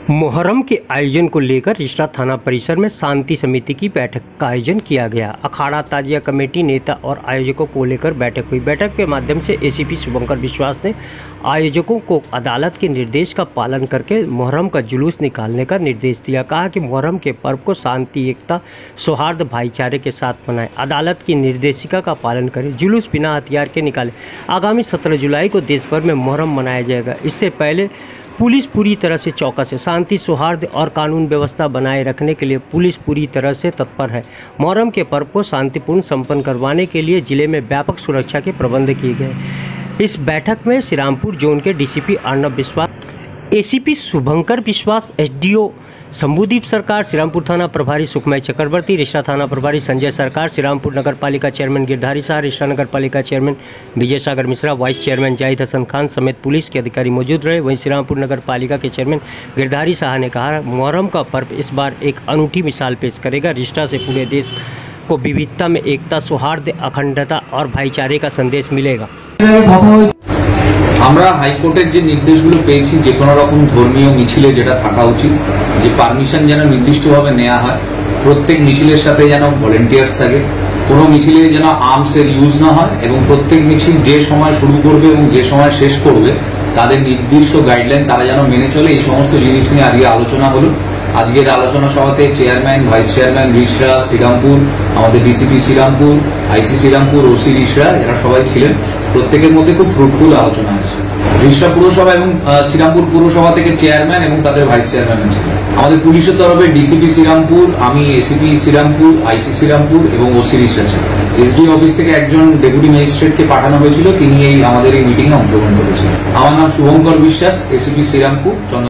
मुहर्रम के आयोजन को लेकर रिष्टा थाना परिसर में शांति समिति की बैठक का आयोजन किया गया। अखाड़ा ताजिया कमेटी नेता और आयोजकों को लेकर बैठक हुई। बैठक के माध्यम से एसीपी शुभंकर विश्वास ने आयोजकों को अदालत के निर्देश का पालन करके मुहर्रम का जुलूस निकालने का निर्देश दिया। कहा कि मुहर्रम के पर्व को शांति, एकता, सौहार्द, भाईचारे के साथ मनाएं। अदालत की निर्देशिका का पालन करें। जुलूस बिना हथियार के निकालें। आगामी 17 जुलाई को देश भर में मुहर्रम मनाया जाएगा। इससे पहले पुलिस पूरी तरह से चौकस है। शांति, सौहार्द और कानून व्यवस्था बनाए रखने के लिए पुलिस पूरी तरह से तत्पर है। मुहर्रम के पर्व को शांतिपूर्ण संपन्न करवाने के लिए जिले में व्यापक सुरक्षा के प्रबंध किए गए। इस बैठक में श्रीरामपुर जोन के डीसीपी अर्नब विश्वास, एसीपी शुभंकर विश्वास, एसडीओ शंभुदीप सरकार, श्रीरामपुर थाना प्रभारी सुखमय चक्रवर्ती, रिष्टा थाना प्रभारी संजय सरकार, श्रीरामपुर नगर पालिका चेयरमैन गिरधारी शाह, रिष्टा नगर पालिका चेयरमैन विजय सागर मिश्रा, वाइस चेयरमैन जाहिद हसन खान समेत पुलिस के अधिकारी मौजूद रहे। वहीं श्रीरामपुर नगर पालिका के चेयरमैन गिरधारी शाह ने कहा, मुहर्रम का पर्व इस बार एक अनूठी मिसाल पेश करेगा। रिष्टा से पूरे देश को विविधता में एकता, सौहार्द, अखंडता और भाईचारे का संदेश मिलेगा। আমরা হাইকোর্টের যে নির্দেশগুলো পেয়েছি যে কোনো রকম ধর্মীয় মিছিলে যেটা থাকা উচিত, যে পারমিশন যেন নির্দিষ্টভাবে নেওয়া হয়, প্রত্যেক মিছিলের সাথে যেন ভলেন্টিয়ার্স থাকে, কোনো মিছিলে যেন আর্মসের ইউজ না হয় এবং প্রত্যেক মিছিল যে সময় শুরু করবে এবং যে সময় শেষ করবে তাদের নির্দিষ্ট গাইডলাইন তারা যেন মেনে চলে। এই সমস্ত জিনিস নিয়ে আজকে আলোচনা হলো। আজকের আলোচনা সভাতে chairman, vice chairman Rishra, Serampore, আমাদের DCP Serampore, IC Serampore, OC Rishra, এরা সবাই ছিলেন। প্রত্যেকের মধ্যে খুব ফ্রুটফুল আলোচনা হয়েছে। রিষড়া পুরসভা এবং শ্রীরামপুর পুরসভা থেকে চেয়ারম্যান এবং তাদের ভাইস চেয়ারম্যান ছিলেন। আমাদের পুলিশের তরফে ডিসিপি শ্রীরামপুর, আমি এসিপি শ্রীরামপুর, আইসি শ্রীরামপুর এবং ওসি রিষড়া ছিলেন। এসডি অফিস থেকে একজন ডেপুটি ম্যাজিস্ট্রেটকে পাঠানো হয়েছিল, তিনি আমাদের এই মিটিং এ অংশগ্রহণ করেছিলেন। আমার নাম শুভঙ্কর বিশ্বাস, এসিপি শ্রীরামপুর।